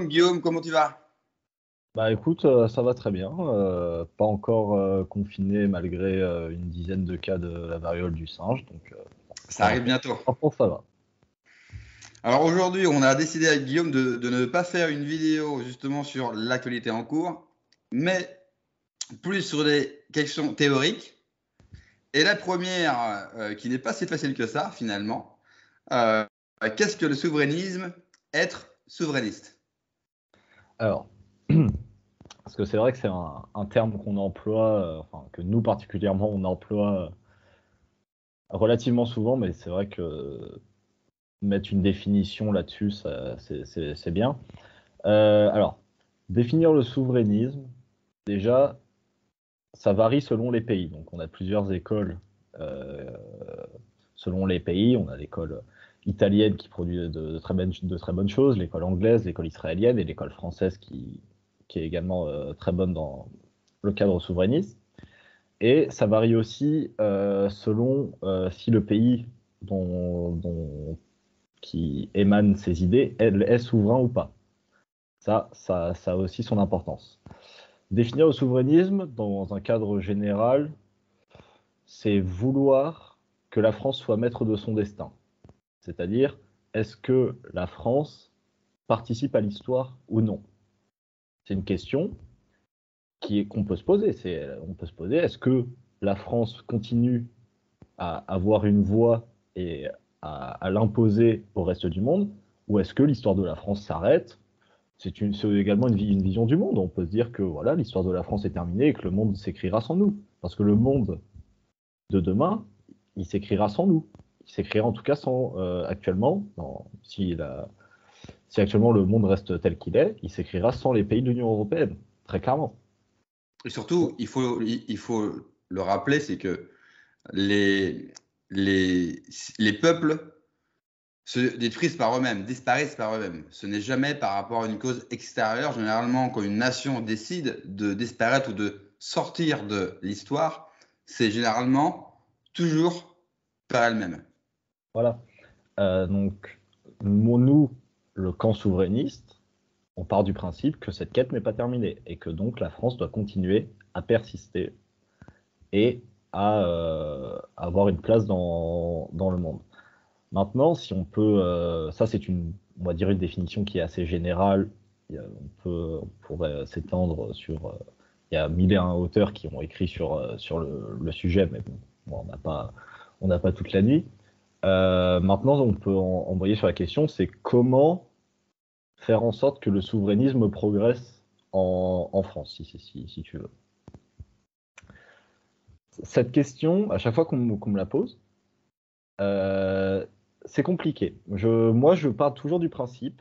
Guillaume, comment tu vas? Bah écoute, ça va très bien. Pas encore confiné malgré une dizaine de cas de la variole du singe, donc Ça pour arrive l'instant, bientôt. ça va. Alors aujourd'hui, on a décidé avec Guillaume de ne pas faire une vidéo justement sur l'actualité en cours, mais plus sur des questions théoriques. Et la première, qui n'est pas si facile que ça finalement, euh, qu'est-ce que le souverainisme? Être souverainiste. Alors, parce que c'est vrai que c'est un terme qu'on emploie, enfin que nous particulièrement on emploie relativement souvent, mais c'est vrai que mettre une définition là-dessus, c'est bien. Alors, définir le souverainisme, déjà, ça varie selon les pays. Donc on a plusieurs écoles euh, selon les pays. On a l'école italienne qui produit de très bonnes choses, l'école anglaise, l'école israélienne et l'école française qui est également très bonne dans le cadre souverainiste. Et ça varie aussi selon si le pays qui émane ces idées est souverain ou pas. Ça a aussi son importance. Définir le souverainisme dans un cadre général, c'est vouloir que la France soit maître de son destin. C'est-à-dire, est-ce que la France participe à l'histoire ou non? C'est une question qu'on peut se poser. On peut se poser, est-ce que la France continue à avoir une voix et à l'imposer au reste du monde, ou est-ce que l'histoire de la France s'arrête? C'est également une vision du monde. On peut se dire que voilà, l'histoire de la France est terminée et que le monde s'écrira sans nous. Parce que le monde de demain, il s'écrira sans nous. Il s'écrira en tout cas sans actuellement, si actuellement le monde reste tel qu'il est, il s'écrira sans les pays de l'Union européenne, très clairement. Et surtout, il faut le rappeler, c'est que les, les, les peuples se détruisent par eux-mêmes, disparaissent par eux-mêmes. Ce n'est jamais par rapport à une cause extérieure. Généralement, quand une nation décide de disparaître ou de sortir de l'histoire, c'est généralement toujours par elle-même. Voilà. Donc, nous, le camp souverainiste, on part du principe que cette quête n'est pas terminée et que donc la France doit continuer à persister et à avoir une place dans le monde. Maintenant, si on peut, ça c'est on va dire une définition qui est assez générale. On pourrait s'étendre sur, il y a mille et un auteurs qui ont écrit sur le sujet, mais bon, on n'a pas toute la nuit. Maintenant, on peut envoyer sur la question, c'est comment faire en sorte que le souverainisme progresse en France, si tu veux. Cette question, à chaque fois qu'on me la pose, euh, c'est compliqué. Moi, je pars toujours du principe,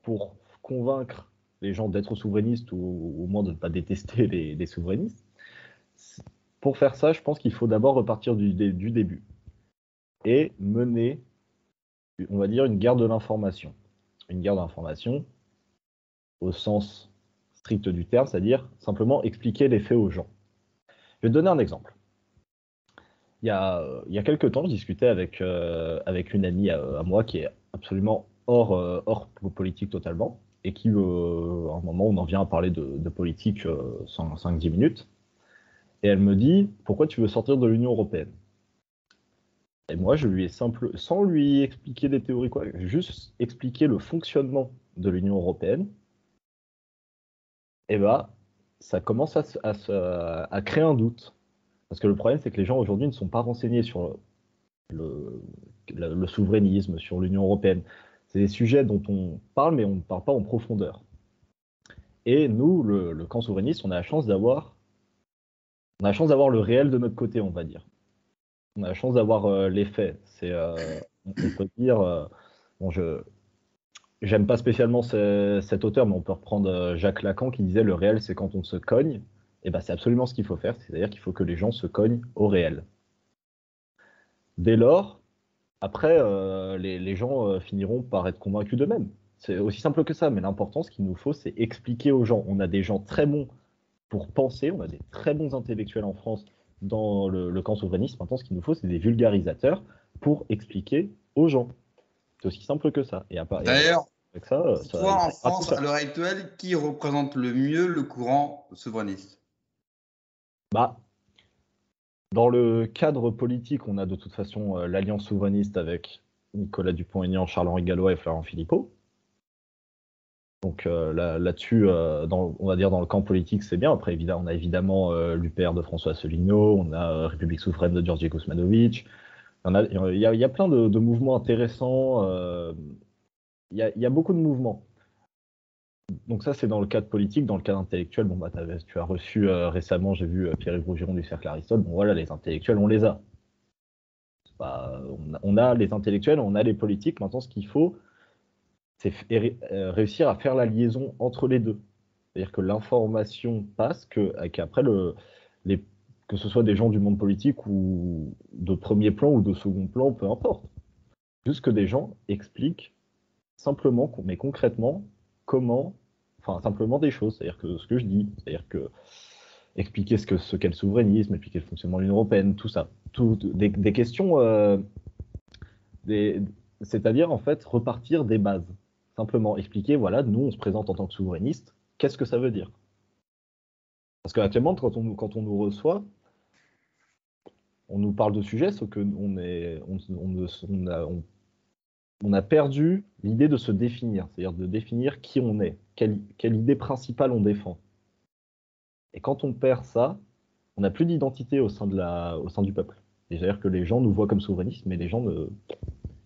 pour convaincre les gens d'être souverainistes ou au moins de ne pas détester les souverainistes, pour faire ça, je pense qu'il faut d'abord repartir du début et mener, on va dire, une guerre de l'information. Une guerre d'information au sens strict du terme, c'est-à-dire simplement expliquer les faits aux gens. Je vais te donner un exemple. Il y a quelques temps, je discutais avec une amie à moi qui est absolument hors politique totalement, et qui, à un moment, on en vient à parler de politique 5-10 minutes, et elle me dit, pourquoi tu veux sortir de l'Union européenne? Et moi, je lui ai sans lui expliquer des théories, quoi, juste expliquer le fonctionnement de l'Union européenne, et bah, ça commence à créer un doute. Parce que le problème, c'est que les gens aujourd'hui ne sont pas renseignés sur le, le souverainisme, sur l'Union européenne. C'est des sujets dont on parle, mais on ne parle pas en profondeur. Et nous, le camp souverainiste, on a la chance d'avoir le réel de notre côté, on va dire. On a la chance d'avoir les faits. On peut dire, bon, j'aime pas spécialement cet auteur, mais on peut reprendre Jacques Lacan qui disait le réel, c'est quand on se cogne. Et ben, c'est absolument ce qu'il faut faire, c'est-à-dire qu'il faut que les gens se cognent au réel. Dès lors, après, les gens finiront par être convaincus d'eux-mêmes. C'est aussi simple que ça, mais l'important, ce qu'il nous faut, c'est expliquer aux gens. On a des gens très bons pour penser, on a des très bons intellectuels en France dans le camp souverainiste. Maintenant, ce qu'il nous faut, c'est des vulgarisateurs pour expliquer aux gens. C'est aussi simple que ça. D'ailleurs, Avec ça, Pour toi, en ça ira tout France, à seul. l'heure actuelle, qui représente le mieux le courant souverainiste? Bah, dans le cadre politique, on a de toute façon l'Alliance souverainiste avec Nicolas Dupont-Aignan, Charles-Henri Gallois et Florent Philippot. Donc là-dessus, on va dire dans le camp politique, c'est bien. Après, évidemment, on a évidemment l'UPR de François Asselineau, on a République souveraine de Georgi Kosmanovic. Il y a plein de mouvements intéressants. Il y a beaucoup de mouvements. Donc ça, c'est dans le cadre politique. Dans le cadre intellectuel, bon, bah, tu as reçu récemment, j'ai vu Pierre-Yves Rougiron du Cercle Aristote. Bon voilà, les intellectuels, on les a. On a les intellectuels, on a les politiques. Maintenant, ce qu'il faut, c'est réussir à faire la liaison entre les deux. C'est-à-dire que l'information passe, qu'après, que ce soit des gens du monde politique ou de premier plan ou de second plan, peu importe. Juste que des gens expliquent simplement, mais concrètement, comment, enfin simplement des choses, c'est-à-dire que ce que je dis, c'est-à-dire que expliquer ce qu'est le souverainisme, expliquer le fonctionnement de l'Union européenne, tout ça, des questions, des, c'est-à-dire en fait repartir des bases, simplement expliquer, voilà, nous on se présente en tant que souverainiste, qu'est-ce que ça veut dire? Parce qu'actuellement, quand on nous reçoit, on nous parle de sujets, sauf qu'on est, on a perdu l'idée de se définir, c'est-à-dire de définir qui on est, quelle idée principale on défend. Et quand on perd ça, on n'a plus d'identité au sein du peuple. C'est-à-dire que les gens nous voient comme souverainistes, mais les gens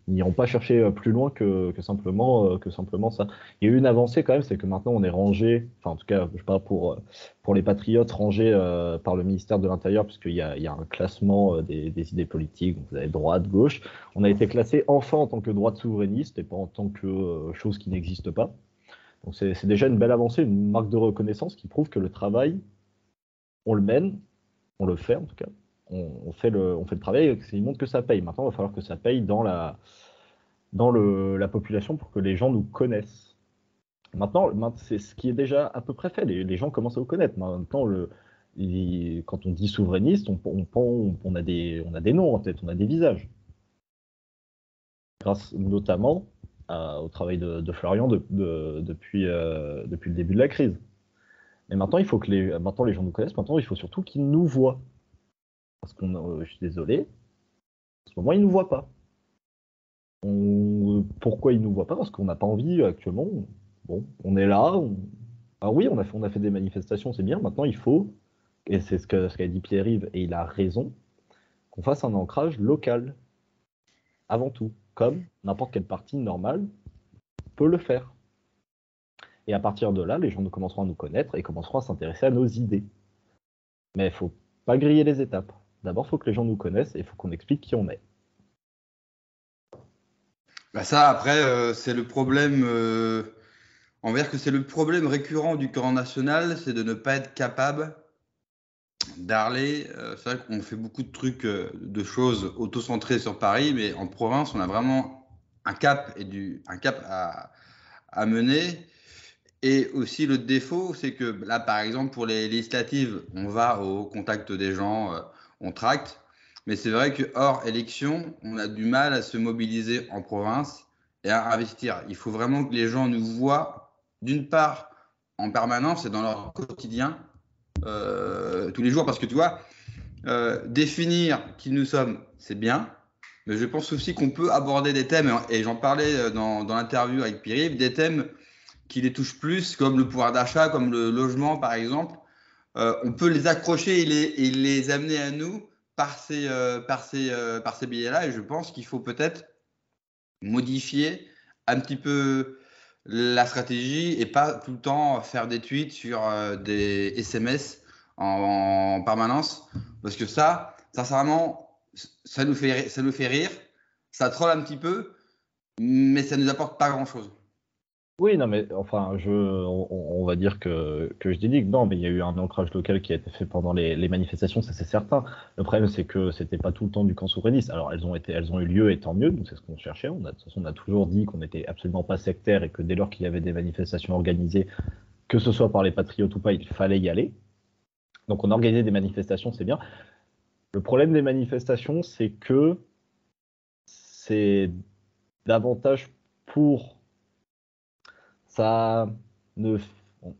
n'iront pas chercher plus loin que simplement ça. Il y a eu une avancée quand même, c'est que maintenant on est rangé, enfin en tout cas, je parle pour les patriotes, rangés par le ministère de l'Intérieur, puisqu'il y a un classement des idées politiques, donc vous avez droite, gauche. On a été classé enfin en tant que droite souverainiste et pas en tant que chose qui n'existe pas. Donc c'est déjà une belle avancée, une marque de reconnaissance qui prouve que le travail, on le mène, on le fait en tout cas. On fait le travail, il montre que ça paye. Maintenant, il va falloir que ça paye dans la population pour que les gens nous connaissent. Maintenant, c'est ce qui est déjà à peu près fait. Les gens commencent à vous connaître. Maintenant, quand on dit souverainiste, on a des noms en tête, on a des visages. Grâce notamment au travail de Florian depuis le début de la crise. Mais maintenant, il faut que maintenant les gens nous connaissent. Maintenant, il faut surtout qu'ils nous voient. Parce je suis désolé, en ce moment, ils ne nous voient pas. Pourquoi ils ne nous voient pas? Parce qu'on n'a pas envie actuellement. Bon, on est là. Ah oui, on a fait des manifestations, c'est bien. Maintenant, il faut, et c'est ce qu'a dit Pierre-Yves, et il a raison, qu'on fasse un ancrage local, avant tout, comme n'importe quel parti normal peut le faire. Et à partir de là, les gens commenceront à nous connaître et commenceront à s'intéresser à nos idées. Mais il ne faut pas griller les étapes. D'abord, il faut que les gens nous connaissent et il faut qu'on explique qui on est. Bah ça, après, c'est le problème. On va dire que c'est le problème récurrent du camp national, c'est de ne pas être capable d'arler. C'est vrai qu'on fait beaucoup de trucs, de choses auto-centrées sur Paris, mais en province, on a vraiment un cap un cap à mener. Et aussi le défaut, c'est que là, par exemple, pour les législatives, on va au contact des gens, on tracte. Mais c'est vrai que hors élection, on a du mal à se mobiliser en province et à investir. Il faut vraiment que les gens nous voient, d'une part, en permanence et dans leur quotidien, tous les jours. Parce que tu vois, définir qui nous sommes, c'est bien. Mais je pense aussi qu'on peut aborder des thèmes, et j'en parlais dans l'interview avec Pierre, des thèmes qui les touchent plus, comme le pouvoir d'achat, comme le logement par exemple. On peut les accrocher et les amener à nous par ces billets-là. Et je pense qu'il faut peut-être modifier un petit peu la stratégie et pas tout le temps faire des tweets sur des SMS en permanence. Parce que ça, sincèrement, ça nous fait rire, ça troll un petit peu, mais ça ne nous apporte pas grand-chose. Oui, non, mais enfin, on va dire que je dis que non, mais il y a eu un ancrage local qui a été fait pendant les manifestations, ça c'est certain. Le problème, c'est que c'était pas tout le temps du camp souverainiste. Alors, elles ont eu lieu et tant mieux, donc c'est ce qu'on cherchait. De toute façon, on a toujours dit qu'on n'était absolument pas sectaire et que dès lors qu'il y avait des manifestations organisées, que ce soit par les patriotes ou pas, il fallait y aller. Donc, on organisait des manifestations, c'est bien. Le problème des manifestations, c'est que c'est davantage pour ça ne... bon,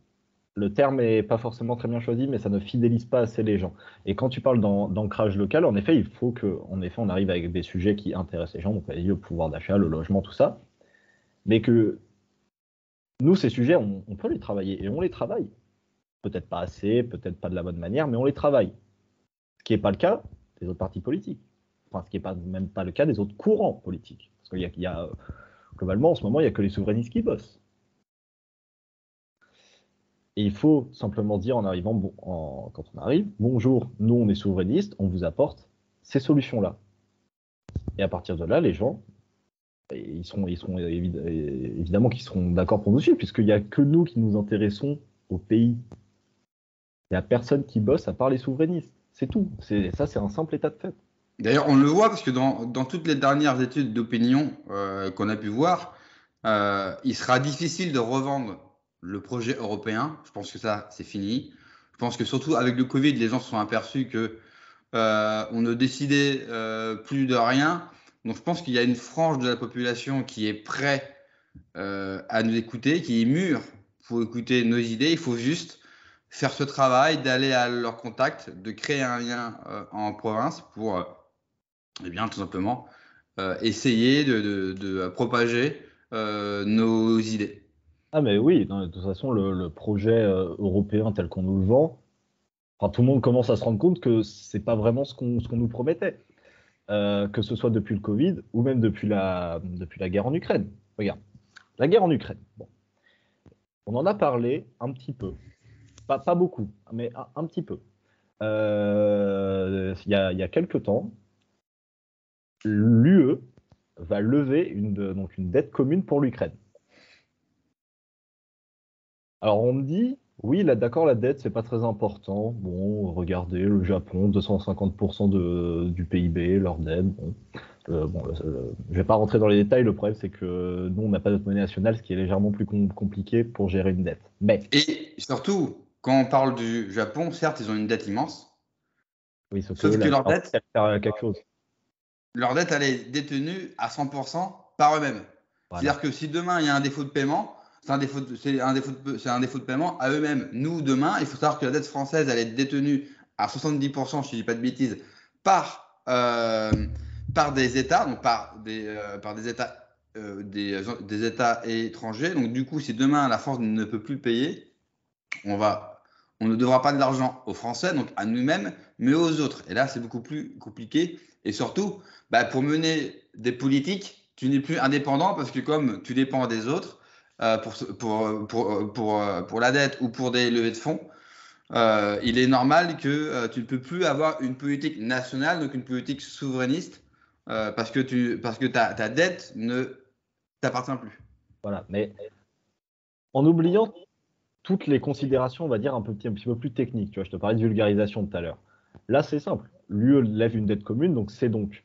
le terme n'est pas forcément très bien choisi, mais ça ne fidélise pas assez les gens. Et quand tu parles d'ancrage local, en effet, il faut on arrive avec des sujets qui intéressent les gens, donc le pouvoir d'achat, le logement, tout ça, mais que nous, ces sujets, on peut les travailler, et on les travaille. Peut-être pas assez, peut-être pas de la bonne manière, mais on les travaille. Ce qui n'est pas le cas des autres partis politiques. Enfin, ce qui n'est même pas le cas des autres courants politiques. Parce qu'il y a, globalement, en ce moment, il n'y a que les souverainistes qui bossent. Et il faut simplement dire en arrivant, quand on arrive, bonjour, nous on est souverainistes, on vous apporte ces solutions-là. Et à partir de là, les gens, ils seront évidemment qu'ils seront d'accord pour nous suivre, puisqu'il n'y a que nous qui nous intéressons au pays. Il n'y a personne qui bosse à part les souverainistes. C'est tout. Ça, c'est un simple état de fait. D'ailleurs, on le voit parce que dans toutes les dernières études d'opinion qu'on a pu voir, il sera difficile de revendre le projet européen. Je pense que ça, c'est fini. Je pense que surtout avec le Covid, les gens se sont aperçus que on ne décidait plus de rien. Donc, je pense qu'il y a une frange de la population qui est prête à nous écouter, qui est mûre pour écouter nos idées. Il faut juste faire ce travail, d'aller à leur contact, de créer un lien en province pour eh bien, tout simplement, essayer de propager nos idées. Ah mais oui, de toute façon, le projet européen tel qu'on nous le vend, enfin, tout le monde commence à se rendre compte que c'est pas vraiment ce qu'on nous promettait. Que ce soit depuis le Covid ou même depuis la guerre en Ukraine. Regarde, la guerre en Ukraine. Bon. On en a parlé un petit peu. Pas beaucoup, mais un petit peu. Il y a quelques temps, l'UE va lever donc une dette commune pour l'Ukraine. Alors on me dit, oui, là d'accord, la dette, c'est pas très important. Bon, regardez, le Japon, 250% du PIB, leur dette. Bon, je vais pas rentrer dans les détails, le problème c'est que nous, on n'a pas notre monnaie nationale, ce qui est légèrement plus compliqué pour gérer une dette. Mais, Et surtout, quand on parle du Japon, certes, ils ont une dette immense, oui, sauf que sauf que leur dette, elle sert à quelque chose. leur dette, elle est détenue à 100% par eux-mêmes. Voilà. C'est-à-dire que si demain, il y a un défaut de paiement, c'est un défaut de paiement à eux-mêmes. Nous, demain, il faut savoir que la dette française, elle est détenue à 70%, je ne dis pas de bêtises, par, par des États, donc par des États, des États étrangers. Donc, du coup, si demain, la France ne peut plus payer, on ne devra pas de l'argent aux Français, donc à nous-mêmes, mais aux autres. Et là, c'est beaucoup plus compliqué. Et surtout, bah, pour mener des politiques, tu n'es plus indépendant parce que comme tu dépends des autres pour la dette ou pour des levées de fonds, il est normal que tu ne peux plus avoir une politique nationale, donc une politique souverainiste, parce que ta dette ne t'appartient plus. Voilà. Mais en oubliant toutes les considérations, on va dire, un petit peu plus techniques. Tu vois, je te parlais de vulgarisation tout à l'heure. Là, c'est simple. L'UE lève une dette commune, donc c'est donc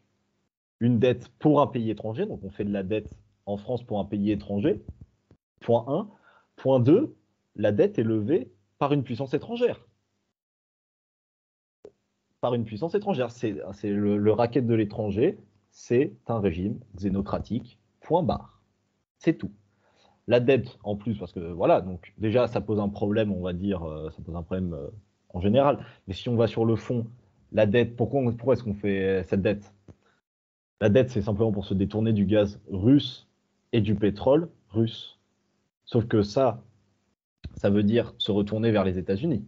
une dette pour un pays étranger. Donc on fait de la dette en France pour un pays étranger. Point 1. Point 2, la dette est levée par une puissance étrangère. Par une puissance étrangère. C'est le racket de l'étranger, c'est un régime xénocratique. Point barre. C'est tout. La dette, en plus, parce que voilà, donc déjà, ça pose un problème, on va dire, ça pose un problème en général. Mais si on va sur le fond, la dette, pourquoi est-ce qu'on fait cette dette? La dette, c'est simplement pour se détourner du gaz russe et du pétrole russe. Sauf que ça veut dire se retourner vers les États-Unis.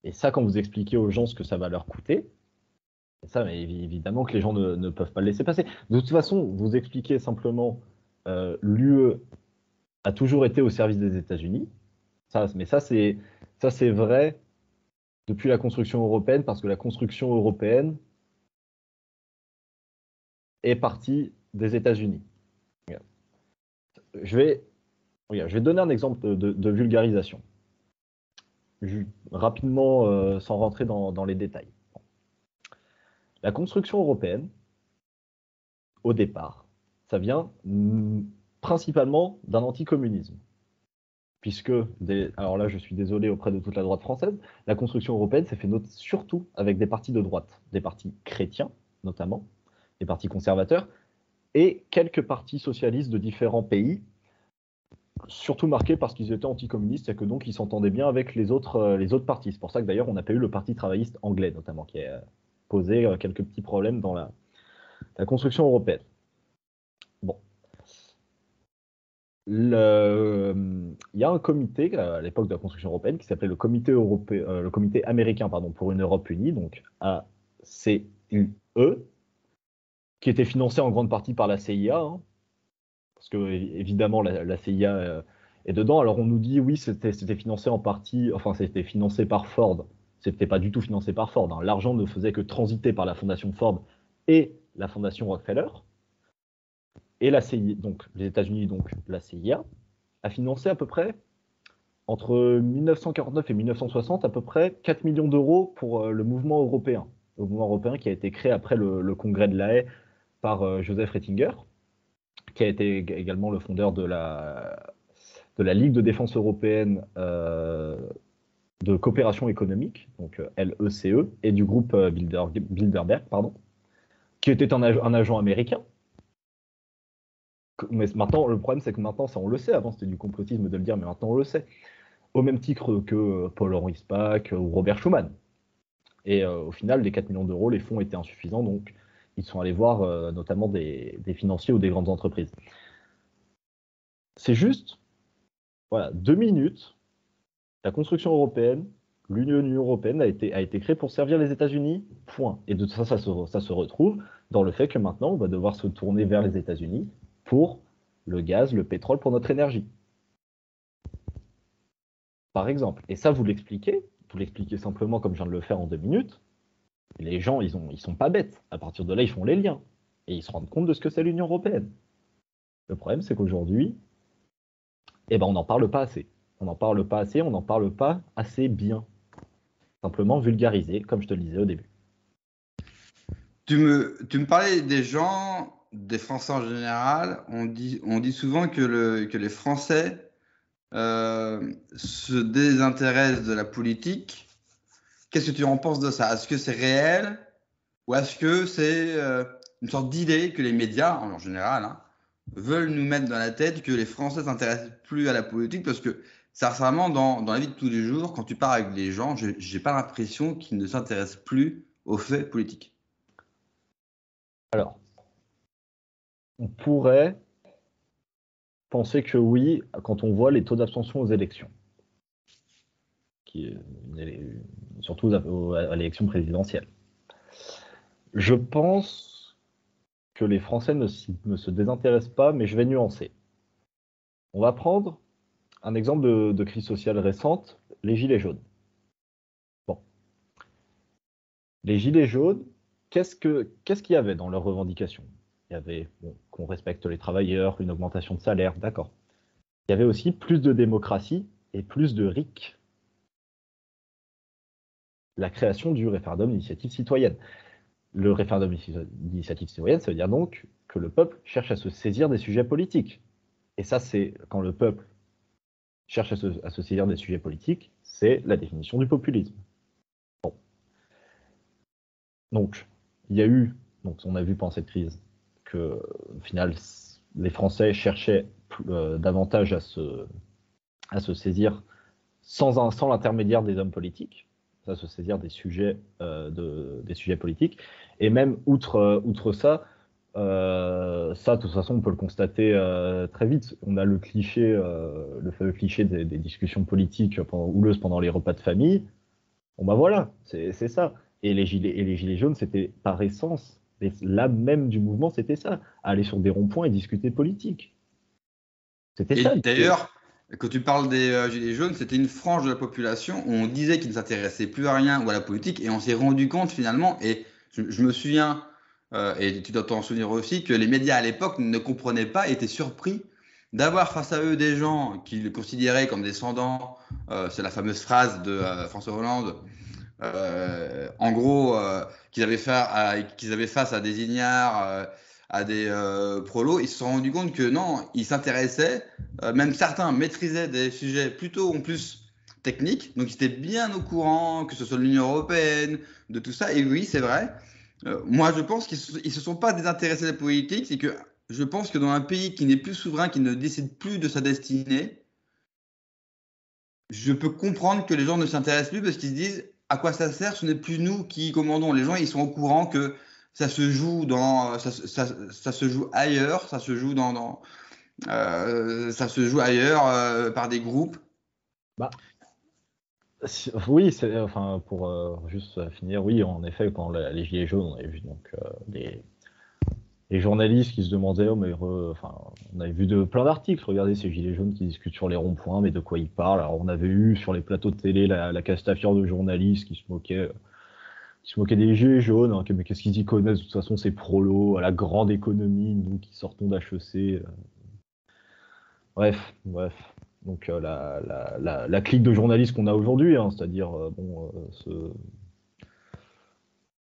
Et ça, quand vous expliquez aux gens ce que ça va leur coûter, ça, mais évidemment que les gens ne peuvent pas le laisser passer. De toute façon, vous expliquez simplement l'UE a toujours été au service des États-Unis. Mais ça, c'est vrai depuis la construction européenne, parce que la construction européenne est partie des États-Unis. Je vais donner un exemple de vulgarisation. Rapidement, sans rentrer dans les détails. La construction européenne, au départ, ça vient principalement d'un anticommunisme. Puisque, alors là je suis désolé auprès de toute la droite française, la construction européenne s'est fait surtout avec des partis de droite, des partis chrétiens notamment, des partis conservateurs, et quelques partis socialistes de différents pays, surtout marqués parce qu'ils étaient anticommunistes et que donc ils s'entendaient bien avec les autres partis. C'est pour ça que d'ailleurs on n'a pas eu le Parti travailliste anglais notamment, qui a posé quelques petits problèmes dans la construction européenne. Bon. Il y a un comité à l'époque de la construction européenne qui s'appelait le comité américain pour une Europe unie, donc ACUE, qui était financé en grande partie par la CIA, hein, parce que évidemment la CIA est dedans. Alors on nous dit oui, c'était financé en partie, enfin c'était financé par Ford. C'était pas du tout financé par Ford, hein. L'argent ne faisait que transiter par la fondation Ford et la fondation Rockefeller. Et la CIA, donc les États-Unis, donc la CIA, a financé à peu près, entre 1949 et 1960, à peu près 4 millions d'euros pour le mouvement européen. Le mouvement européen qui a été créé après le congrès de La Haye par Joseph Ratzinger, qui a été également le fondeur de la Ligue de défense européenne de coopération économique, donc LECE, et du groupe Bilderberg, qui était un agent américain. Mais maintenant, le problème, c'est que maintenant, ça on le sait. Avant, c'était du complotisme de le dire, mais maintenant, on le sait. Au même titre que Paul-Henri Spaak ou Robert Schuman. Et au final, les 4 millions d'euros, les fonds étaient insuffisants, donc ils sont allés voir notamment des financiers ou des grandes entreprises. C'est juste, voilà, 2 minutes. La construction européenne, l'Union européenne a été créée pour servir les États-Unis, point. Et de ça se retrouve dans le fait que maintenant, on va devoir se tourner vers les États-Unis pour le gaz, le pétrole, pour notre énergie. Par exemple. Et ça, vous l'expliquez simplement comme je viens de le faire en 2 minutes. Les gens, ils sont pas bêtes. À partir de là, ils font les liens. Et ils se rendent compte de ce que c'est l'Union européenne. Le problème, c'est qu'aujourd'hui, on n'en parle pas assez. On n'en parle pas assez, on n'en parle pas assez bien. Simplement vulgarisé, comme je te le disais au début. Tu me parlais des gens, des Français en général. On dit souvent que les Français se désintéressent de la politique. Qu'est-ce que tu en penses de ça? Est-ce que c'est réel ou est-ce que c'est une sorte d'idée que les médias, en général, veulent nous mettre dans la tête que les Français ne s'intéressent plus à la politique? Parce que sincèrement, dans la vie de tous les jours, quand tu parles avec les gens, j'ai pas l'impression qu'ils ne s'intéressent plus aux faits politiques. Alors, on pourrait penser que oui, quand on voit les taux d'abstention aux élections, surtout à l'élection présidentielle. Je pense que les Français ne se désintéressent pas, mais je vais nuancer. On va prendre un exemple de crise sociale récente, les Gilets jaunes. Bon. Les Gilets jaunes, qu'est-ce qu'il y avait dans leurs revendications? Il y avait qu'on respecte les travailleurs, une augmentation de salaire, d'accord. Il y avait aussi plus de démocratie et plus de RIC. La création du référendum d'initiative citoyenne. Le référendum d'initiative citoyenne, ça veut dire donc que le peuple cherche à se saisir des sujets politiques. Et ça, c'est quand le peuple cherche à se saisir des sujets politiques, c'est la définition du populisme. Bon. Donc, il y a eu, on a vu pendant cette crise, que au final, les Français cherchaient davantage à se saisir sans l'intermédiaire des hommes politiques, à se saisir des sujets politiques. Et même outre ça, de toute façon, on peut le constater très vite. On a le fameux cliché des discussions politiques houleuses pendant les repas de famille. Bon voilà, c'est ça. Et les gilets jaunes, c'était par essence, l'âme même du mouvement, c'était ça. Aller sur des ronds-points et discuter politique. C'était ça. D'ailleurs, quand tu parles des Gilets jaunes, c'était une frange de la population où on disait qu'ils ne s'intéressaient plus à rien ou à la politique, et on s'est rendu compte finalement, et je me souviens, et tu dois t'en souvenir aussi, que les médias à l'époque ne comprenaient pas, étaient surpris d'avoir face à eux des gens qu'ils considéraient comme descendants, c'est la fameuse phrase de François Hollande, en gros, qu'ils avaient face à des ignares, à des prolos. Ils se sont rendus compte que non, ils s'intéressaient, même certains maîtrisaient des sujets plutôt en plus techniques, donc ils étaient bien au courant, que ce soit de l'Union européenne, de tout ça. Et oui, c'est vrai. Moi, je pense qu'ils se sont pas désintéressés de la politique, c'est que je pense que dans un pays qui n'est plus souverain, qui ne décide plus de sa destinée, je peux comprendre que les gens ne s'intéressent plus parce qu'ils se disent à quoi ça sert, ce n'est plus nous qui commandons. Les gens, ils sont au courant que ça se joue ça se joue ailleurs, ça se joue ça se joue ailleurs par des groupes. Bah, oui, enfin, pour juste finir, oui, en effet, quand les Gilets jaunes, on avait vu donc les journalistes qui se demandaient, oh, mais enfin, on avait vu plein d'articles, regardez ces Gilets jaunes qui discutent sur les ronds-points, mais de quoi ils parlent. Alors, on avait eu sur les plateaux de télé la castafiore de journalistes qui se moquaient des Gilets jaunes, hein, mais qu'est-ce qu'ils y connaissent? De toute façon, c'est prolo, à la grande économie, nous qui sortons d'HEC. Bref. Donc la clique de journalistes qu'on a aujourd'hui, hein, c'est-à-dire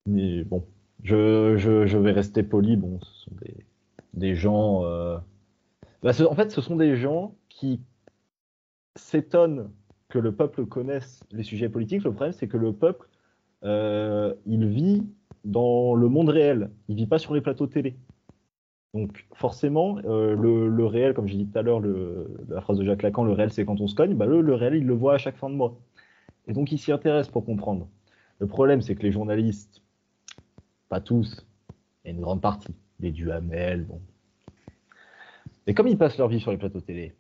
mais bon, je vais rester poli. Bon, ce sont des gens. En fait, ce sont des gens qui s'étonnent que le peuple connaisse les sujets politiques. Le problème, c'est que le peuple, il vit dans le monde réel. Il vit pas sur les plateaux télé. Donc forcément, le réel, comme j'ai dit tout à l'heure, la phrase de Jacques Lacan, le réel c'est quand on se cogne, bah, le réel il le voit à chaque fin de mois. Et donc il s'y intéresse pour comprendre. Le problème c'est que les journalistes, pas tous, et une grande partie, les Duhamel, bon. Et comme ils passent leur vie sur les plateaux télé,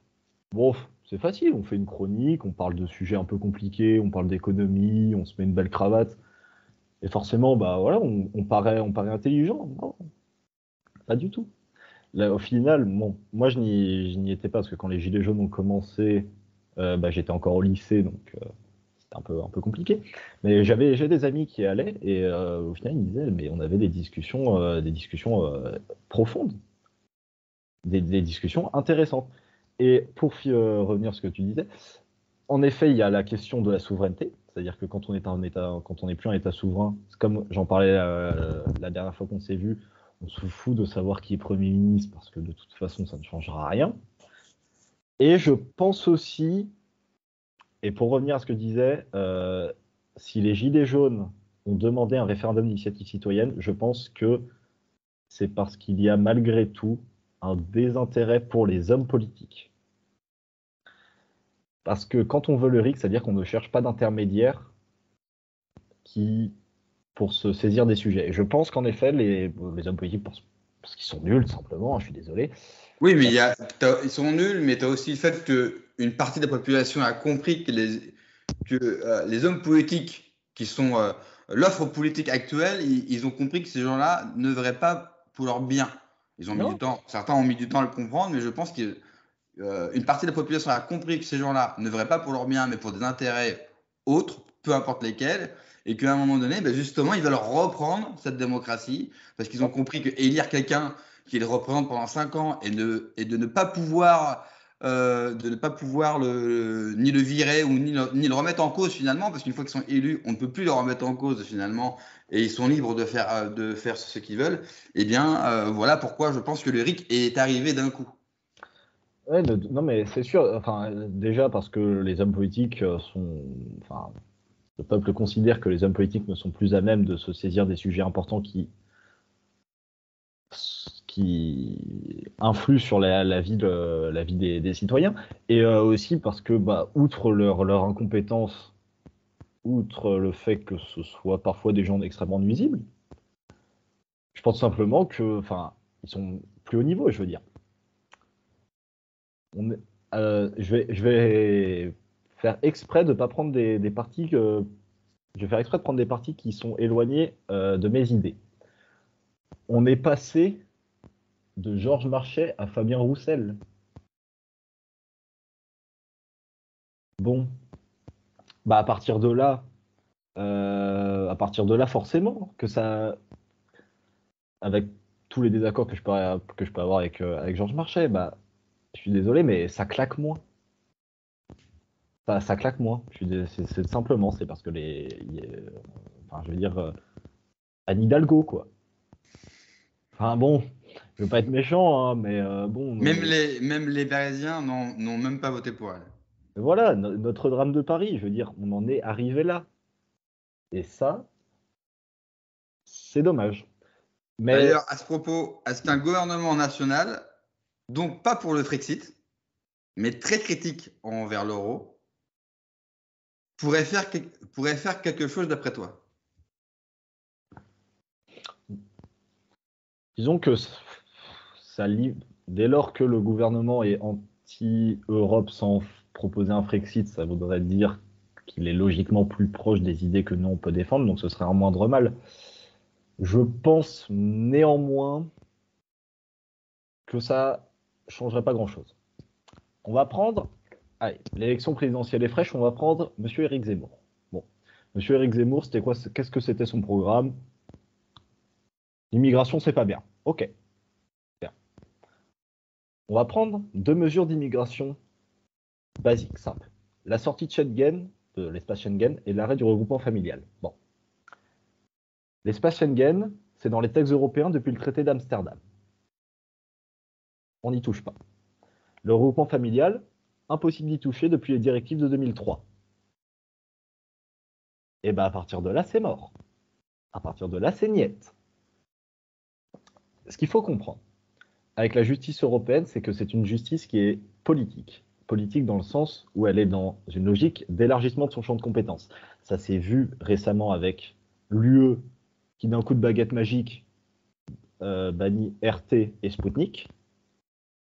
bon, c'est facile, on fait une chronique, on parle de sujets un peu compliqués, on parle d'économie, on se met une belle cravate, et forcément, bah voilà, on paraît intelligent. Non, pas du tout. Là, au final, bon, moi je n'y étais pas parce que quand les Gilets jaunes ont commencé, bah, j'étais encore au lycée, donc c'était un peu compliqué. Mais j'ai des amis qui y allaient et au final ils me disaient, mais on avait des discussions profondes, des discussions intéressantes. Et pour revenir à ce que tu disais, en effet, il y a la question de la souveraineté, c'est-à-dire que quand on est un état, quand on n'est plus un État souverain, c'est comme j'en parlais la dernière fois qu'on s'est vu, on se fout de savoir qui est Premier ministre parce que de toute façon, ça ne changera rien. Et je pense aussi, et pour revenir à ce que je disais, si les Gilets jaunes ont demandé un référendum d'initiative citoyenne, je pense que c'est parce qu'il y a malgré tout un désintérêt pour les hommes politiques. Parce que quand on veut le RIC, c'est-à-dire qu'on ne cherche pas d'intermédiaire pour se saisir des sujets. Et je pense qu'en effet, les hommes politiques, parce qu'ils sont nuls, simplement, je suis désolé. Oui, mais ils sont nuls, mais tu as aussi le fait qu'une partie de la population a compris que les hommes politiques qui sont l'offre politique actuelle, ils ont compris que ces gens-là ne verraient pas pour leur bien. Ils ont mis du temps, certains ont mis du temps à le comprendre, mais je pense qu'une partie de la population a compris que ces gens-là ne verraient pas pour leur bien, mais pour des intérêts autres, peu importe lesquels, et qu'à un moment donné, ben justement, ils veulent reprendre cette démocratie, parce qu'ils ont compris que élire quelqu'un qui les représente pendant 5 ans et de ne pas pouvoir ni le virer ou ni le remettre en cause finalement, parce qu'une fois qu'ils sont élus, on ne peut plus le remettre en cause finalement, et ils sont libres de faire ce qu'ils veulent. Eh bien, voilà pourquoi je pense que le RIC est arrivé d'un coup. Ouais, non, mais c'est sûr. Enfin, déjà parce que les hommes politiques enfin, le peuple considère que les hommes politiques ne sont plus à même de se saisir des sujets importants qui influent sur la vie des citoyens, et aussi parce que, bah, outre leur incompétence, outre le fait que ce soit parfois des gens extrêmement nuisibles, je pense simplement que, enfin, ils sont plus haut niveau, je veux dire. Je vais faire exprès de pas prendre des partis je vais faire exprès de prendre des partis qui sont éloignés de mes idées. On est passé de Georges Marchais à Fabien Roussel. Bon, bah à partir de là, forcément, que ça, avec tous les désaccords que je peux avoir avec Georges Marchais, bah, je suis désolé, mais ça claque moins. Ça claque moins. C'est simplement, c'est parce que enfin, je veux dire, Anne Hidalgo, quoi. Enfin bon, je veux pas être méchant, hein, mais bon. Même les Parisiens n'ont même pas voté pour elle. Voilà, Notre-Dame de Paris, je veux dire, on en est arrivé là. Et ça, c'est dommage. Mais D'ailleurs, à ce propos, est-ce qu'un gouvernement national, donc pas pour le Frexit, mais très critique envers l'euro, pourrait faire quelque chose d'après toi? disons que dès lors que le gouvernement est anti-Europe sans proposer un Frexit, ça voudrait dire qu'il est logiquement plus proche des idées que nous on peut défendre, donc ce serait un moindre mal. Je pense néanmoins que ça changerait pas grand-chose. On va prendre, allez, l'élection présidentielle est fraîche, on va prendre Monsieur Éric Zemmour. Bon, Monsieur Éric Zemmour, c'était quoi? Qu'est-ce que c'était son programme? L'immigration, c'est pas bien. Ok, bien. On va prendre deux mesures d'immigration basiques, simples. La sortie de Schengen, de l'espace Schengen, et l'arrêt du regroupement familial. Bon. L'espace Schengen, c'est dans les textes européens depuis le traité d'Amsterdam. On n'y touche pas. Le regroupement familial, impossible d'y toucher depuis les directives de 2003. Et bien à partir de là, c'est mort. À partir de là, c'est niette. Ce qu'il faut comprendre avec la justice européenne, c'est que c'est une justice qui est politique. Politique dans le sens où elle est dans une logique d'élargissement de son champ de compétences. Ça s'est vu récemment avec l'UE qui, d'un coup de baguette magique, bannit RT et Sputnik,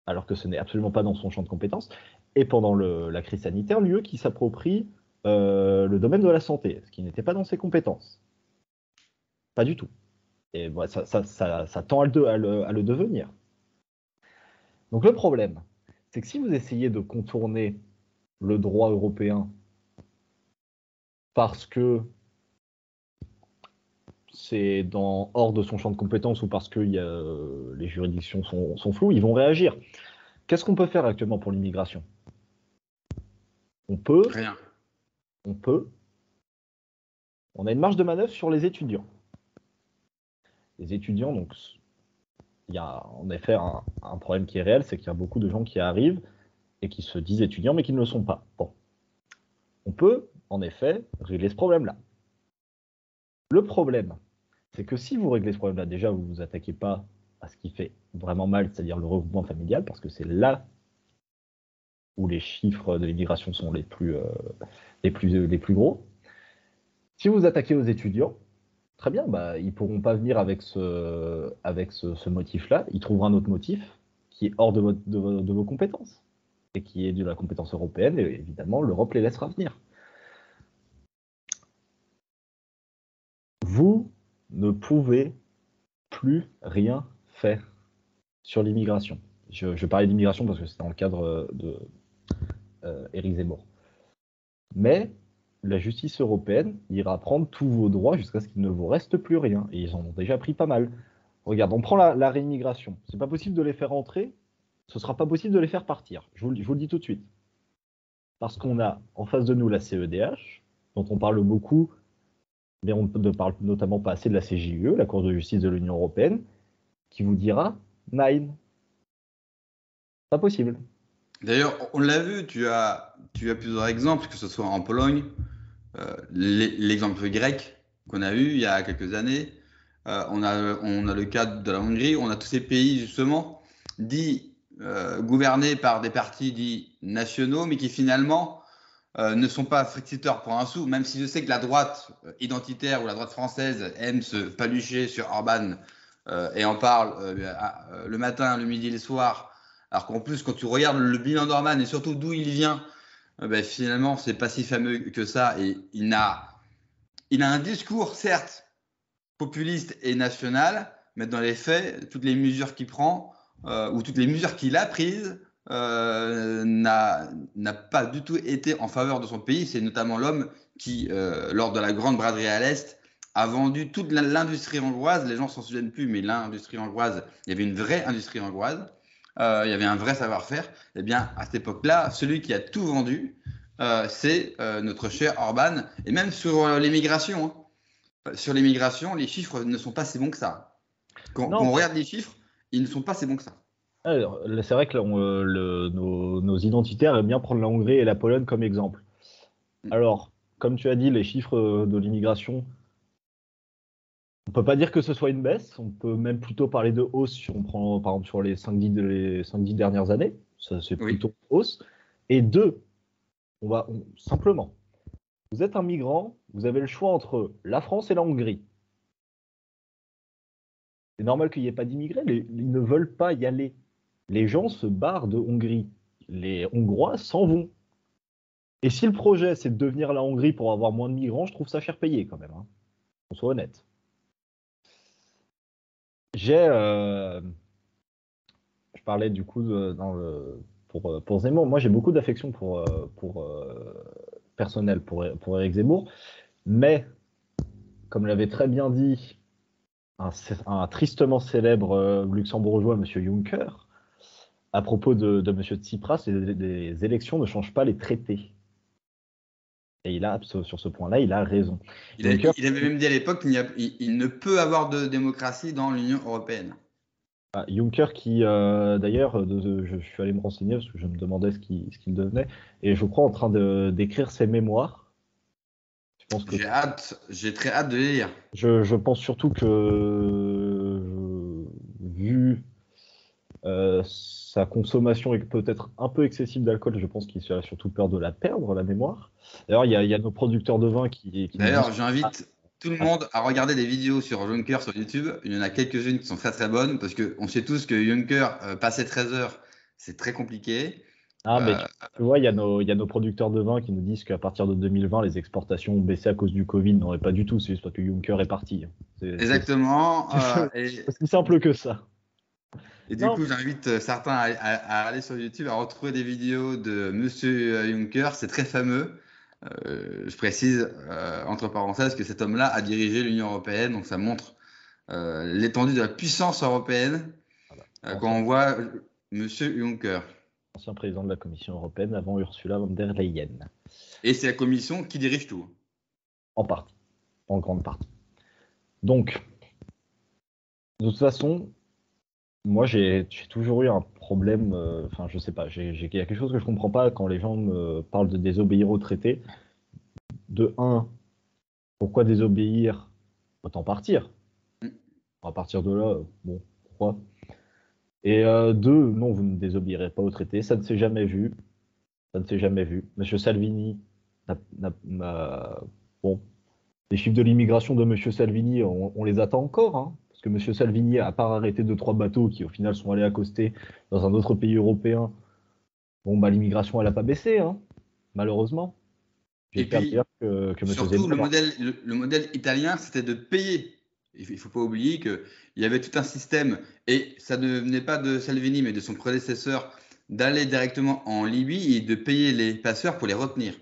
alors que ce n'est absolument pas dans son champ de compétences. Et pendant la crise sanitaire, l'UE qui s'approprie le domaine de la santé, ce qui n'était pas dans ses compétences. Pas du tout. Et bon, ça tend à le devenir. Donc le problème, c'est que si vous essayez de contourner le droit européen parce que c'est hors de son champ de compétences ou parce que les juridictions sont floues, ils vont réagir. Qu'est-ce qu'on peut faire actuellement pour l'immigration? On peut, Rien. on a une marge de manœuvre sur les étudiants. Les étudiants, donc, il y a en effet un problème qui est réel, c'est qu'il y a beaucoup de gens qui arrivent et qui se disent étudiants mais qui ne le sont pas. Bon. On peut, en effet, régler ce problème-là. Le problème, c'est que si vous réglez ce problème-là, déjà, vous ne vous attaquez pas à ce qui fait vraiment mal, c'est-à-dire le regroupement familial, parce que c'est là où les chiffres de l'immigration sont les plus gros. Si vous vous attaquez aux étudiants, très bien, bah, ils ne pourront pas venir avec ce motif-là, ils trouveront un autre motif qui est hors de vos compétences, et qui est de la compétence européenne, et évidemment, l'Europe les laissera venir. Vous ne pouvez plus rien faire sur l'immigration. Je parlais d'immigration parce que c'était dans le cadre de Éric Zemmour. Mais la justice européenne ira prendre tous vos droits jusqu'à ce qu'il ne vous reste plus rien. Et ils en ont déjà pris pas mal. Regarde, on prend la réimmigration. C'est pas possible de les faire entrer, ce sera pas possible de les faire partir. Je vous le dis tout de suite. Parce qu'on a en face de nous la CEDH, dont on parle beaucoup, mais on ne parle notamment pas assez de la CJUE, la Cour de justice de l'Union européenne, qui vous dira Nine. Pas possible. D'ailleurs, on l'a vu, tu as plusieurs exemples, que ce soit en Pologne, l'exemple grec qu'on a eu il y a quelques années, on a le cas de la Hongrie, on a tous ces pays justement dits gouvernés par des partis dits nationaux, mais qui finalement ne sont pas frictiteurs pour un sou, même si je sais que la droite identitaire ou la droite française aime se palucher sur Orban et en parle le matin, le midi et le soir. Alors qu'en plus, quand tu regardes le bilan d'Orban et surtout d'où il vient, ben, finalement, c'est pas si fameux que ça. Et il a un discours, certes, populiste et national, mais dans les faits, toutes les mesures qu'il prend ou toutes les mesures qu'il a prises n'a pas du tout été en faveur de son pays. C'est notamment l'homme qui, lors de la grande braderie à l'Est, a vendu toute l'industrie hongroise. Les gens s'en souviennent plus, mais l'industrie hongroise, il y avait une vraie industrie hongroise. Il y avait un vrai savoir-faire. Eh bien, à cette époque-là, celui qui a tout vendu, c'est notre cher Orban. Et même sur l'immigration. Hein. Sur l'immigration, les chiffres ne sont pas si bons que ça. Quand on regarde les chiffres, ils ne sont pas si bons que ça. C'est vrai que nos identitaires aiment bien prendre la Hongrie et la Pologne comme exemple. Alors, comme tu as dit, les chiffres de l'immigration On peut pas dire que ce soit une baisse, on peut même plutôt parler de hausse si on prend par exemple sur les 5-10 dernières années, ça c'est Oui. plutôt hausse. Et deux, simplement, vous êtes un migrant, vous avez le choix entre la France et la Hongrie. C'est normal qu'il n'y ait pas d'immigrés, ils ne veulent pas y aller. Les gens se barrent de Hongrie, les Hongrois s'en vont. Et si le projet c'est de devenir la Hongrie pour avoir moins de migrants, je trouve ça cher payé quand même, hein. On soit honnête. J'ai Je parlais du coup pour Zemmour. Moi, j'ai beaucoup d'affection personnel pour Éric Zemmour, mais comme l'avait très bien dit un tristement célèbre luxembourgeois, M. Juncker, à propos de M. Tsipras, les élections ne changent pas les traités. Et sur ce point-là, il a raison. Il avait même dit à l'époque qu'il ne peut avoir de démocratie dans l'Union européenne. Juncker qui, d'ailleurs, je suis allé me renseigner parce que je me demandais ce qu'il devenait, et je crois en train d'écrire ses mémoires. Je pense que J'ai très hâte de les lire. je pense surtout que, vu sa consommation est peut-être un peu excessive d'alcool, je pense qu'il a surtout peur de la perdre, la mémoire. D'ailleurs, il y a nos producteurs de vin qui nous D'ailleurs, disent j'invite tout le monde à regarder des vidéos sur Juncker sur YouTube. Il y en a quelques-unes qui sont très très bonnes parce qu'on sait tous que Juncker, passer 13 heures, c'est très compliqué. mais Euh, tu vois, il y a nos producteurs de vin qui nous disent qu'à partir de 2020, les exportations ont baissé à cause du Covid. Non, pas du tout, c'est juste parce que Juncker est parti. exactement. C'est aussi simple que ça. Et du Non, coup, j'invite certains à aller sur YouTube, à retrouver des vidéos de Monsieur Juncker. C'est très fameux. Je précise, entre parenthèses, que cet homme-là a dirigé l'Union européenne. Donc, ça montre l'étendue de la puissance européenne voilà. quand on voit Monsieur Juncker. Ancien président de la Commission européenne avant Ursula von der Leyen. Et c'est la Commission qui dirige tout. En partie. En grande partie. Donc, de toute façon, moi, j'ai toujours eu un problème. Enfin, je sais pas. Il y a quelque chose que je comprends pas quand les gens me parlent de désobéir au traité. De un, pourquoi désobéir? Autant partir. À partir de là, bon, pourquoi? Et deux, non, vous ne désobéirez pas au traité. Ça ne s'est jamais vu. Ça ne s'est jamais vu. Monsieur Salvini bon, les chiffres de l'immigration de Monsieur Salvini, on les attend encore, hein, parce que Monsieur Salvini, à part arrêter 2-3 bateaux qui au final sont allés accoster dans un autre pays européen, bon bah l'immigration elle a pas baissé, hein, malheureusement. Et J'espère puis, d'ailleurs que Monsieur surtout, Zemmour. le modèle italien, c'était de payer. Il ne faut pas oublier qu'il y avait tout un système, et ça ne venait pas de Salvini, mais de son prédécesseur, d'aller directement en Libye et de payer les passeurs pour les retenir.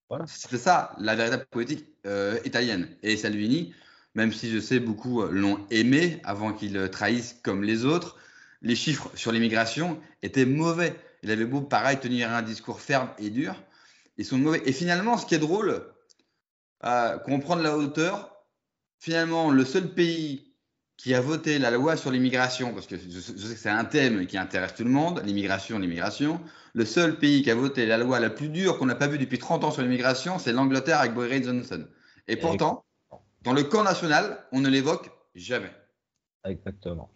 Voilà. C'était ça, la véritable politique italienne. Et Salvini, même si je sais beaucoup l'ont aimé avant qu'il trahisse comme les autres, les chiffres sur l'immigration étaient mauvais. Il avait beau, pareil, tenir un discours ferme et dur, ils sont mauvais. Et finalement, ce qui est drôle, qu'on prend de la hauteur, finalement, le seul pays qui a voté la loi sur l'immigration, parce que je sais que c'est un thème qui intéresse tout le monde, l'immigration, le seul pays qui a voté la loi la plus dure qu'on n'a pas vue depuis 30 ans sur l'immigration, c'est l'Angleterre avec Boris Johnson. Et pourtant, dans le camp national, on ne l'évoque jamais. Exactement.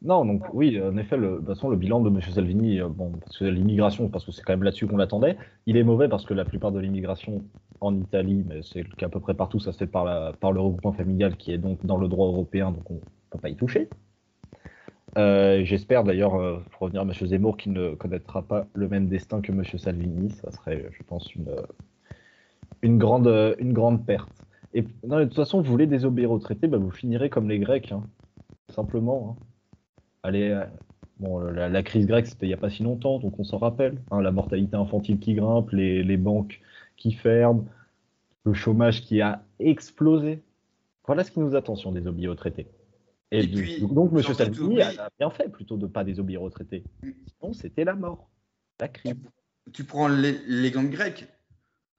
Non, donc oui, en effet, de toute façon, le bilan de M. Salvini, bon, parce que l'immigration, parce que c'est quand même là-dessus qu'on l'attendait, il est mauvais parce que la plupart de l'immigration en Italie, mais c'est le cas à peu près partout, ça se fait par le regroupement familial qui est donc dans le droit européen, donc on ne peut pas y toucher. J'espère d'ailleurs, pour revenir à M. Zemmour, qu'il ne connaîtra pas le même destin que M. Salvini, ça serait, je pense, une grande perte. Et non, de toute façon, vous voulez désobéir au traité, bah, vous finirez comme les Grecs, hein, simplement. Hein. Allez, bon, la crise grecque, c'était il n'y a pas si longtemps, donc on s'en rappelle. Hein, la mortalité infantile qui grimpe, les banques qui ferment, le chômage qui a explosé. Voilà ce qui nous attend si on désobéit au traité. Et puis, Donc, M. surtout, tu Salvini oublies, a bien fait plutôt de ne pas désobéir au traité. Sinon, c'était la mort, la crise. tu prends l'exemple grec.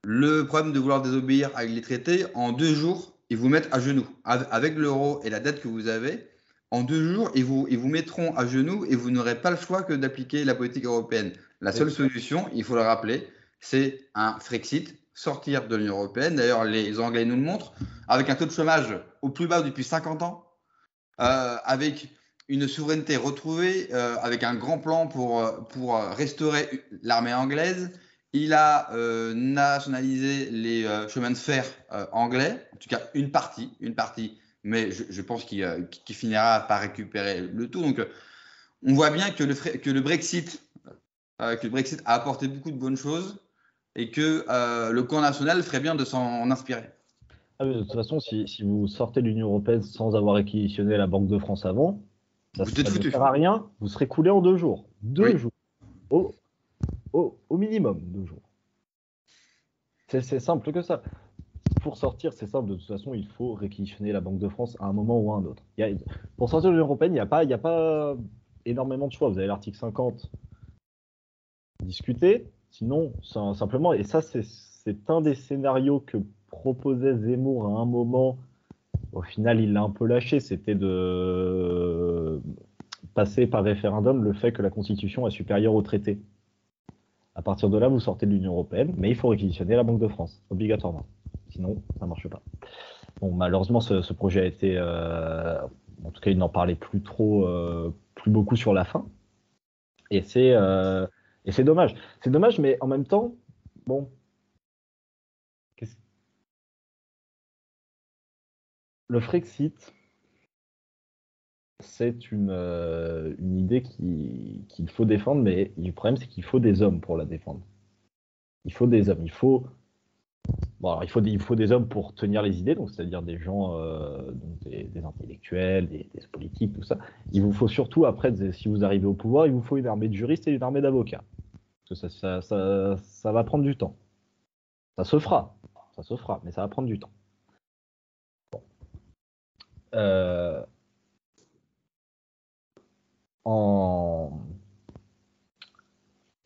Le problème de vouloir désobéir avec les traités, en 2 jours, ils vous mettent à genoux. Avec l'euro et la dette que vous avez, en 2 jours, ils vous mettront à genoux et vous n'aurez pas le choix que d'appliquer la politique européenne. La seule solution, il faut le rappeler, c'est un Frexit sortir de l'Union européenne. D'ailleurs, les Anglais nous le montrent, avec un taux de chômage au plus bas depuis 50 ans, avec une souveraineté retrouvée, avec un grand plan pour restaurer l'armée anglaise. Il a nationalisé les chemins de fer anglais, en tout cas une partie, mais je pense qu'il finira par récupérer le tout. Donc, on voit bien que le Brexit a apporté beaucoup de bonnes choses et que le camp national ferait bien de s'en inspirer. Ah, de toute façon, si vous sortez de l'Union européenne sans avoir réquisitionné la Banque de France avant, ça Vous êtes ne foutu. sert à rien, vous serez coulé en 2 jours. 2 Oui. jours. Au minimum 2 jours. C'est simple que ça. Pour sortir, c'est simple, de toute façon, il faut réquisitionner la Banque de France à un moment ou à un autre. Pour sortir de l'Union européenne, il n'y a pas énormément de choix. Vous avez l'article 50 discuté, sinon, simplement, et ça, c'est un des scénarios que proposait Zemmour à un moment. Au final, il l'a un peu lâché, c'était de passer par référendum le fait que la Constitution est supérieure au traité. À partir de là, vous sortez de l'Union européenne, mais il faut réquisitionner la Banque de France, obligatoirement. Sinon, ça ne marche pas. Bon, malheureusement, ce projet a été... en tout cas, il n'en parlait plus beaucoup sur la fin. Et c'est dommage. C'est dommage, mais en même temps, bon... Le Frexit, c'est une idée qu'il faut défendre, mais le problème, c'est qu'il faut des hommes pour la défendre. Il faut des hommes. Bon, alors, il faut des hommes pour tenir les idées, donc c'est-à-dire des gens, donc des intellectuels, des politiques, tout ça. Il vous faut surtout, après, si vous arrivez au pouvoir, il vous faut une armée de juristes et une armée d'avocats. Parce que ça va prendre du temps. Ça se fera, mais ça va prendre du temps. Bon.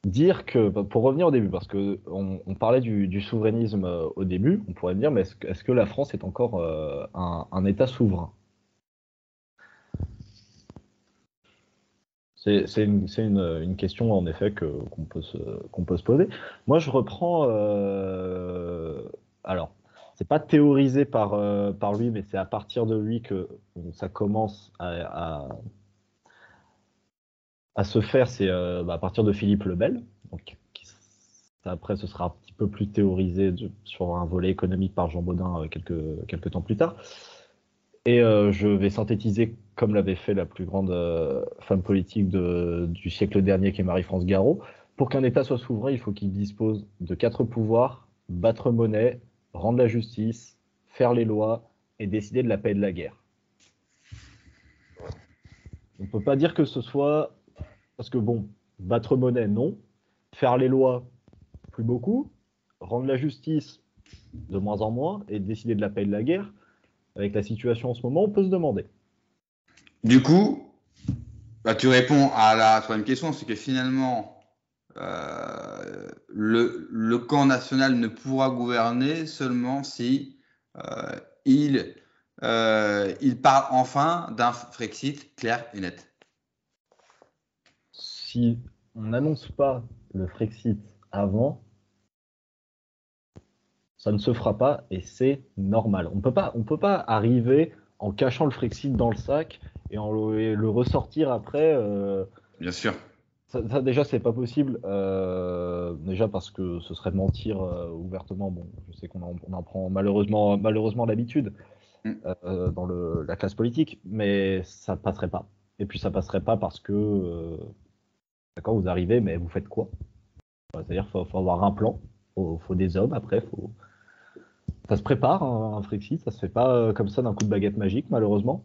Dire que, pour revenir au début, parce que on parlait du souverainisme au début, on pourrait me dire, mais est-ce que la France est encore un État souverain? C'est une question en effet qu'on peut se poser. Moi, je reprends. Alors, c'est pas théorisé par lui, mais c'est à partir de lui que ça commence à se faire. C'est à partir de Philippe le Bel. Donc, après, ce sera un petit peu plus théorisé sur un volet économique par Jean Baudin quelques temps plus tard. Et je vais synthétiser comme l'avait fait la plus grande femme politique du siècle dernier, qui est Marie-France Garot. Pour qu'un État soit souverain, il faut qu'il dispose de 4 pouvoirs: battre monnaie, rendre la justice, faire les lois et décider de la paix et de la guerre. On ne peut pas dire que ce soit... Parce que bon, battre monnaie, non. Faire les lois, plus beaucoup. Rendre la justice, de moins en moins. Et décider de la paix et de la guerre, avec la situation en ce moment, on peut se demander. Du coup, tu réponds à la troisième question, c'est que finalement, le camp national ne pourra gouverner seulement si il parle enfin d'un Frexit clair et net. Si on n'annonce pas le Frexit avant, ça ne se fera pas et c'est normal. On peut pas arriver en cachant le Frexit dans le sac et le ressortir après. Bien sûr. Ça déjà, c'est pas possible. Déjà parce que ce serait mentir ouvertement. Bon, je sais qu'on en prend malheureusement l'habitude dans la classe politique, mais ça passerait pas. Et puis ça passerait pas parce que d'accord, vous arrivez, mais vous faites quoi? C'est-à-dire qu'il faut avoir un plan, faut des hommes après, ça se prépare, un Frexit, ça se fait pas comme ça d'un coup de baguette magique, malheureusement.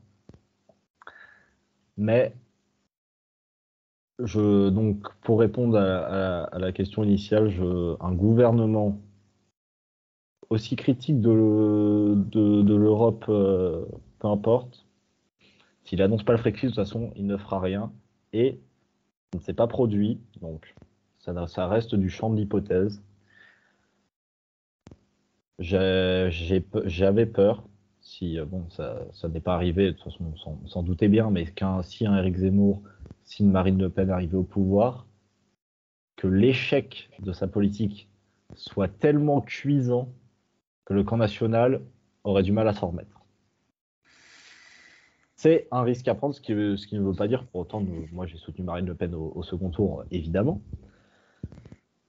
Mais donc, pour répondre à la question initiale, un gouvernement aussi critique de l'Europe, peu importe, s'il annonce pas le Frexit, de toute façon, il ne fera rien. Et ça ne s'est pas produit, donc ça reste du champ de l'hypothèse. J'avais peur, si ça n'est pas arrivé, de toute façon on s'en doutait bien, mais si un Éric Zemmour, si une Marine Le Pen arrivait au pouvoir, que l'échec de sa politique soit tellement cuisant que le camp national aurait du mal à s'en remettre. C'est un risque à prendre, ce qui ne veut pas dire pour autant, moi j'ai soutenu Marine Le Pen au second tour, évidemment.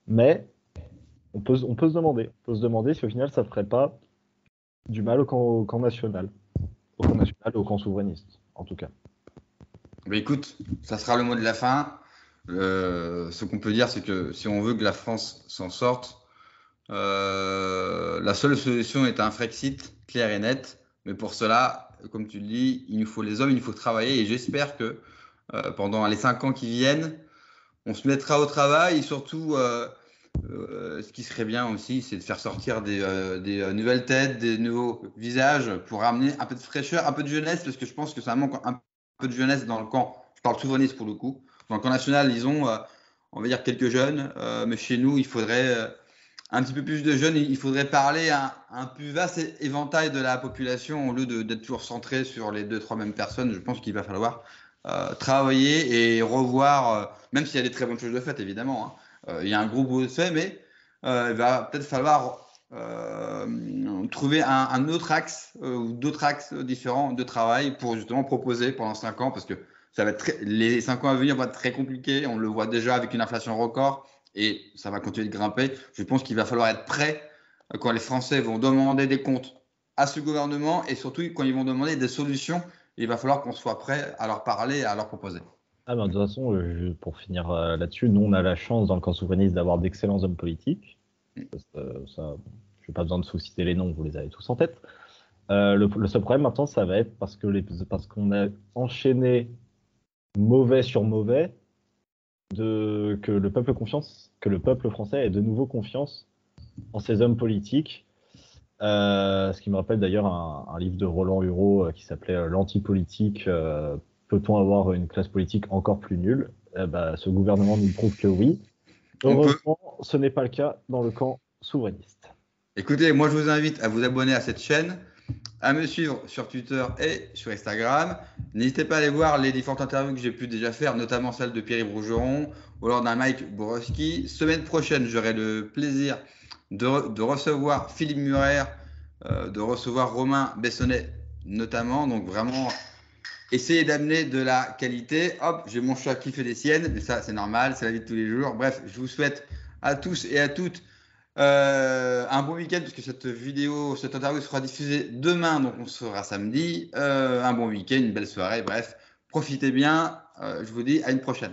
Mais on peut se demander si au final ça ne ferait pas du mal au camp national, au camp souverainiste, en tout cas. Mais écoute, ça sera le mot de la fin. Ce qu'on peut dire, c'est que si on veut que la France s'en sorte, la seule solution est un Frexit clair et net. Mais pour cela, comme tu le dis, il nous faut les hommes, il nous faut travailler. Et j'espère que pendant les 5 ans qui viennent, on se mettra au travail. Et surtout, ce qui serait bien aussi, c'est de faire sortir des nouvelles têtes, des nouveaux visages pour amener un peu de fraîcheur, un peu de jeunesse, parce que je pense que ça manque un peu de jeunesse dans le camp. Je parle souverainiste pour le coup. Dans le camp national, ils ont, on va dire, quelques jeunes, mais chez nous, il faudrait un petit peu plus de jeunes. Il faudrait parler à un plus vaste éventail de la population au lieu d'être toujours centré sur les 2-3 mêmes personnes. Je pense qu'il va falloir travailler et revoir, même s'il y a des très bonnes choses de fait, évidemment. Hein. Il y a un gros bout de fait, mais il va peut-être falloir trouver un autre axe ou d'autres axes différents de travail pour justement proposer pendant 5 ans, parce que ça va être les 5 ans à venir vont être très compliqués. On le voit déjà avec une inflation record et ça va continuer de grimper. Je pense qu'il va falloir être prêt quand les Français vont demander des comptes à ce gouvernement et surtout quand ils vont demander des solutions. Il va falloir qu'on soit prêt à leur parler et à leur proposer. Ah ben, de toute façon, pour finir là-dessus, nous on a la chance dans le camp souverainiste d'avoir d'excellents hommes politiques. Ça, je n'ai pas besoin de vous citer les noms, vous les avez tous en tête. Le seul problème maintenant, ça va être parce qu'on a enchaîné mauvais sur mauvais, que le peuple français ait de nouveau confiance en ces hommes politiques. Ce qui me rappelle d'ailleurs un livre de Roland Hureau qui s'appelait L'antipolitique. Peut-on avoir une classe politique encore plus nulle? Ce gouvernement nous prouve que oui. Heureusement, ce n'est pas le cas dans le camp souverainiste. Écoutez, moi je vous invite à vous abonner à cette chaîne, à me suivre sur Twitter et sur Instagram. N'hésitez pas à aller voir les différentes interviews que j'ai pu déjà faire, notamment celle de Pierre Rougeron ou lors d'un Mike Borowski. Semaine prochaine, j'aurai le plaisir de recevoir Philippe Murer, de recevoir Romain Bessonnet notamment. Donc vraiment, essayez d'amener de la qualité. Hop, j'ai mon chat qui fait des siennes, mais ça c'est normal, c'est la vie de tous les jours. Bref, je vous souhaite à tous et à toutes un bon week-end, puisque cette interview sera diffusée demain, donc on sera samedi. Un bon week-end, une belle soirée, bref, profitez bien. Je vous dis à une prochaine.